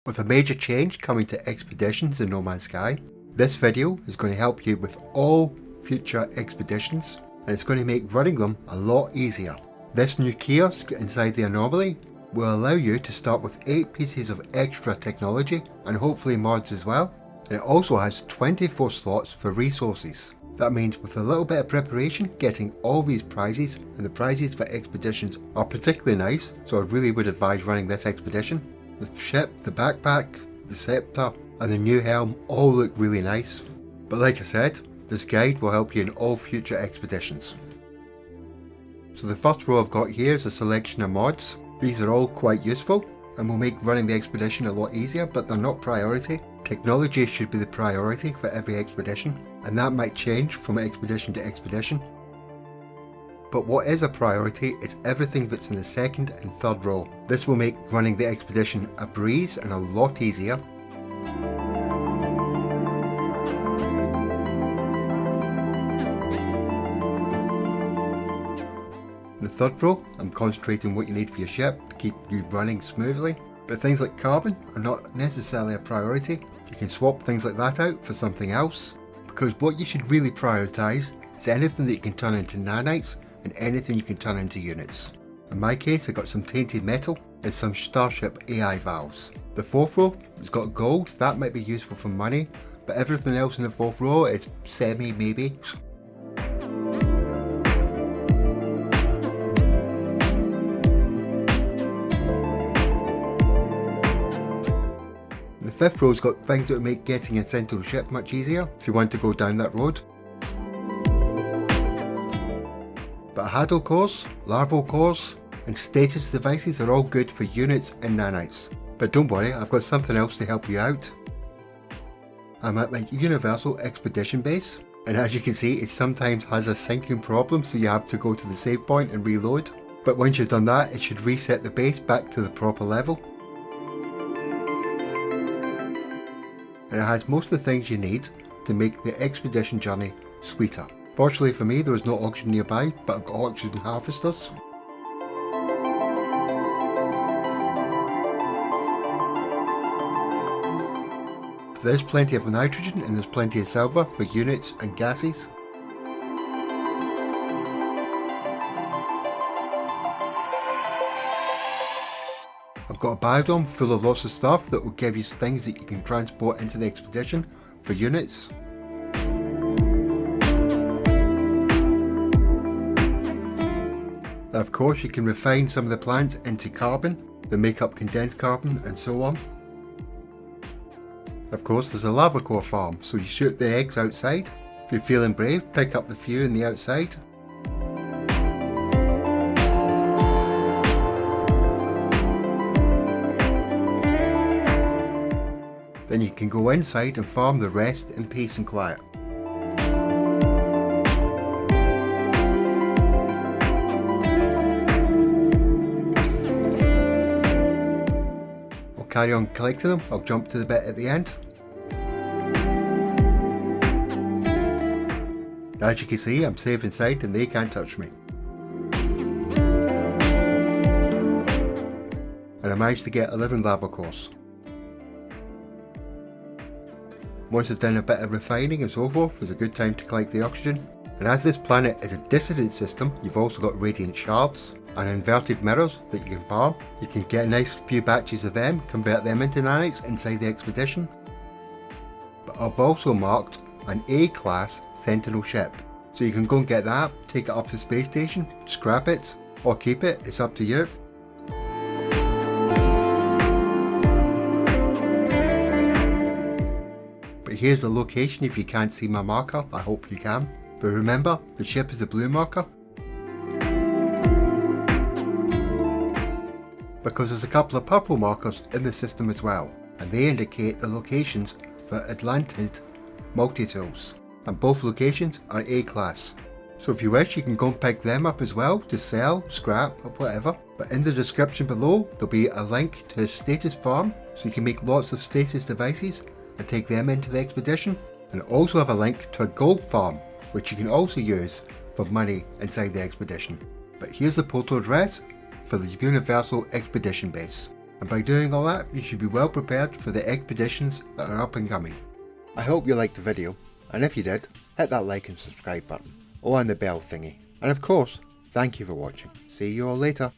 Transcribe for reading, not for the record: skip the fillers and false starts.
With a major change coming to expeditions in No Man's Sky, this video is going to help you with all future expeditions, and it's going to make running them a lot easier. This new kiosk inside the anomaly will allow you to start with 8 pieces of extra technology and hopefully mods as well, and it also has 24 slots for resources. That means with a little bit of preparation, getting all these prizes, and the prizes for expeditions are particularly nice, so I really would advise running this expedition. The ship, the backpack, the scepter and the new helm all look really nice, but like I said, this guide will help you in all future expeditions. So the first row I've got here is a selection of mods. These are all quite useful and will make running the expedition a lot easier, but they're not priority. Technology should be the priority for every expedition, and that might change from expedition to expedition. But what is a priority is everything that's in the second and third row. This will make running the expedition a breeze and a lot easier. In the third row, I'm concentrating what you need for your ship to keep you running smoothly. But things like carbon are not necessarily a priority. You can swap things like that out for something else, because what you should really prioritise is anything that you can turn into nanites and anything you can turn into units. In my case, I got some tainted metal and some Starship AI valves. The fourth row has got gold. That might be useful for money, but everything else in the fourth row is maybe. The fifth row's got things that will make getting a Sentinel ship much easier if you want to go down that road. But Hadal cores, larval cores and status devices are all good for units and nanites. But don't worry, I've got something else to help you out. I'm at my Universal Expedition base, and as you can see it sometimes has a syncing problem, so you have to go to the save point and reload. But once you've done that, it should reset the base back to the proper level. And it has most of the things you need to make the expedition journey sweeter. Fortunately for me, there was no oxygen nearby, but I've got oxygen harvesters. There's plenty of nitrogen and there's plenty of silver for units and gases. I've got a biodome full of lots of stuff that will give you things that you can transport into the expedition for units. Of course, you can refine some of the plants into carbon that make up condensed carbon and so on. Of course, there's a lava core farm, so you shoot the eggs outside. If you're feeling brave, pick up the few in the outside. Then you can go inside and farm the rest in peace and quiet. I'll carry on collecting them. I'll jump to the bit at the end. As you can see, I'm safe inside and they can't touch me. And I managed to get 11 lava cores. Once I've done a bit of refining and so forth, it's a good time to collect the oxygen. And as this planet is a dissident system, you've also got radiant shards and inverted mirrors that you can farm. You can get a nice few batches of them, convert them into nanites inside the expedition. But I've also marked an A-class Sentinel ship. So you can go and get that, take it up to the space station, scrap it, or keep it, it's up to you. But here's the location if you can't see my marker, I hope you can. But remember, the ship is a blue marker. Because there's a couple of purple markers in the system as well, and they indicate the locations for Atlantid Multitools, and both locations are A-class. So if you wish, you can go and pick them up as well to sell, scrap or whatever. But in the description below there'll be a link to a status farm, so you can make lots of status devices and take them into the expedition, and also have a link to a gold farm which you can also use for money inside the expedition. But here's the portal address for the Universal Expedition Base. and by doing all that you should be well prepared for the expeditions that are up and coming. I hope you liked the video, and if you did, hit that like and subscribe button, or on the bell thingy, and of course, thank you for watching. See you all later.